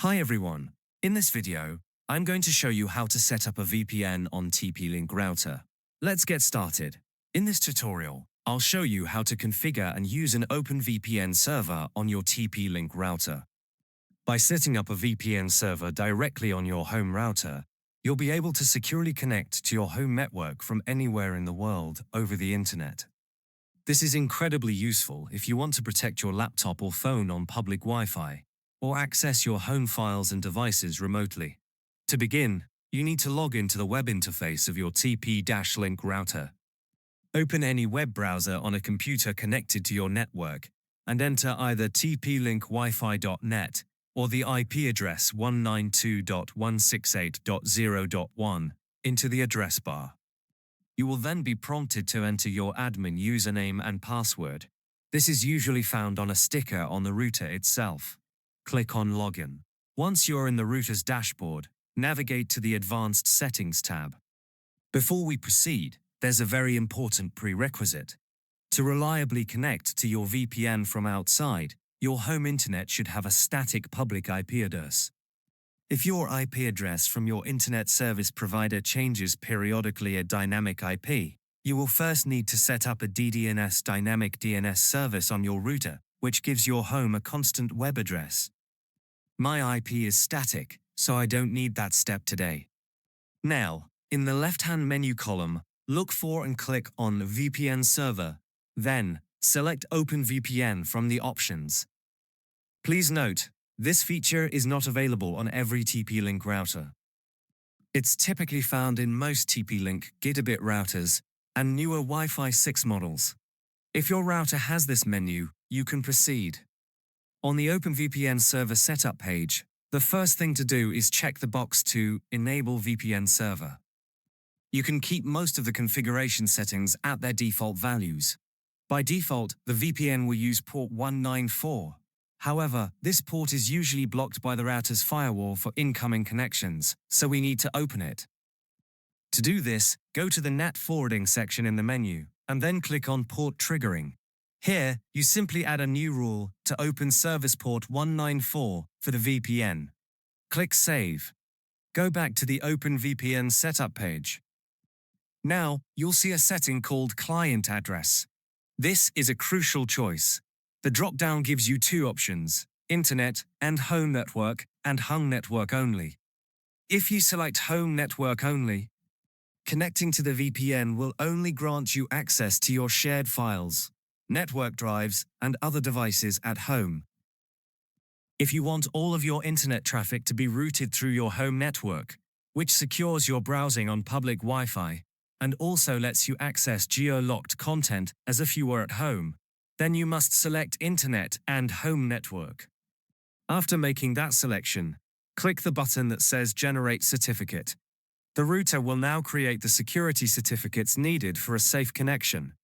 Hi everyone. In this video, I'm going to show you how to set up a VPN on TP-Link router. Let's get started. In this tutorial, I'll show you how to configure and use an OpenVPN server on your TP-Link router. By setting up a VPN server directly on your home router, you'll be able to securely connect to your home network from anywhere in the world over the internet. This is incredibly useful if you want to protect your laptop or phone on public Wi-Fi, or access your home files and devices remotely. To begin, you need to log into the web interface of your TP-Link router. Open any web browser on a computer connected to your network and enter either tplinkwifi.net or the IP address 192.168.0.1 into the address bar. You will then be prompted to enter your admin username and password. This is usually found on a sticker on the router itself. Click on Login. Once you're in the router's dashboard, navigate to the Advanced Settings tab. Before we proceed, there's a very important prerequisite. To reliably connect to your VPN from outside, your home internet should have a static public IP address. If your IP address from your internet service provider changes periodically a dynamic IP, you will first need to set up a DDNS dynamic DNS service on your router, which gives your home a constant web address. My IP is static, so I don't need that step today. Now, in the left-hand menu column, look for and click on VPN Server. Then, select OpenVPN from the options. Please note, this feature is not available on every TP-Link router. It's typically found in most TP-Link gigabit routers and newer Wi-Fi 6 models. If your router has this menu, you can proceed. On the OpenVPN server setup page, the first thing to do is check the box to Enable VPN Server. You can keep most of the configuration settings at their default values. By default, the VPN will use port 194. However, this port is usually blocked by the router's firewall for incoming connections, so we need to open it. To do this, go to the NAT forwarding section in the menu, and then click on Port Triggering. Here, you simply add a new rule to open service port 194 for the VPN. Click Save. Go back to the OpenVPN setup page. Now, you'll see a setting called Client Address. This is a crucial choice. The drop-down gives you two options, Internet and Home Network and Home Network Only. If you select Home Network Only, connecting to the VPN will only grant you access to your shared files, network drives, and other devices at home. If you want all of your internet traffic to be routed through your home network, which secures your browsing on public Wi-Fi, and also lets you access geo-locked content as if you were at home, then you must select Internet and Home Network. After making that selection, click the button that says Generate Certificate. The router will now create the security certificates needed for a safe connection.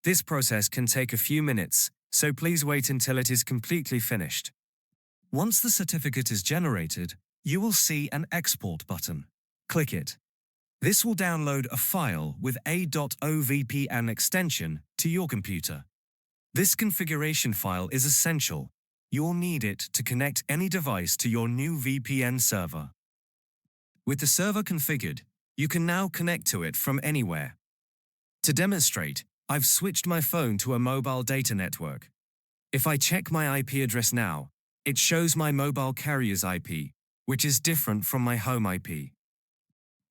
This process can take a few minutes, so please wait until it is completely finished. Once the certificate is generated, you will see an Export button. Click it. This will download a file with a.ovpn extension to your computer. This configuration file is essential. You'll need it to connect any device to your new VPN server. With the server configured, you can now connect to it from anywhere. To demonstrate, I've switched my phone to a mobile data network. If I check my IP address now, it shows my mobile carrier's IP, which is different from my home IP.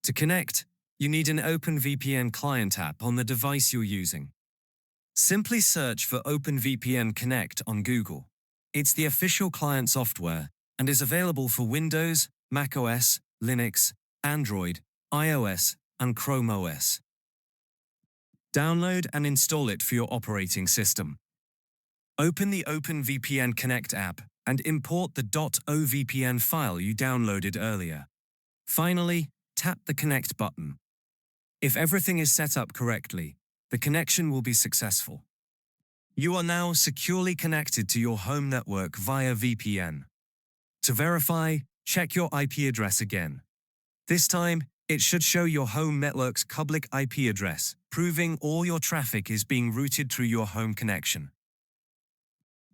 To connect, you need an OpenVPN client app on the device you're using. Simply search for OpenVPN Connect on Google. It's the official client software and is available for Windows, macOS, Linux, Android, iOS, and Chrome OS. Download and install it for your operating system. Open the OpenVPN Connect app and import the .ovpn file you downloaded earlier. Finally, tap the Connect button. If everything is set up correctly, the connection will be successful. You are now securely connected to your home network via VPN. To verify, check your IP address again. This time, it should show your home network's public IP address, proving all your traffic is being routed through your home connection.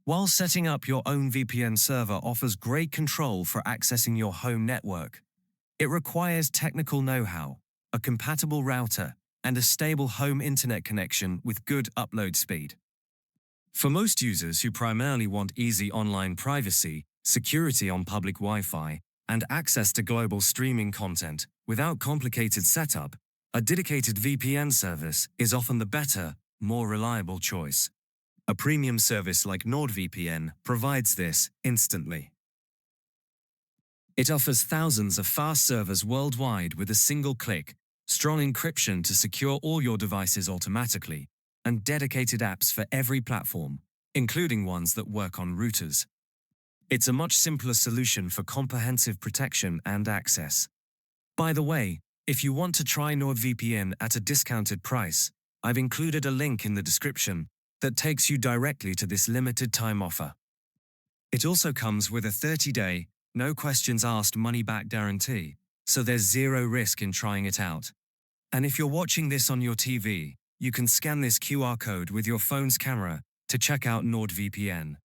While setting up your own VPN server offers great control for accessing your home network, it requires technical know-how, a compatible router, and a stable home internet connection with good upload speed. For most users who primarily want easy online privacy, security on public Wi-Fi, and access to global streaming content without complicated setup, a dedicated VPN service is often the better, more reliable choice. A premium service like NordVPN provides this instantly. It offers thousands of fast servers worldwide with a single click, strong encryption to secure all your devices automatically, and dedicated apps for every platform, including ones that work on routers. It's a much simpler solution for comprehensive protection and access. By the way, if you want to try NordVPN at a discounted price, I've included a link in the description that takes you directly to this limited time offer. It also comes with a 30-day, no questions asked money-back guarantee, so there's zero risk in trying it out. And if you're watching this on your TV, you can scan this QR code with your phone's camera to check out NordVPN.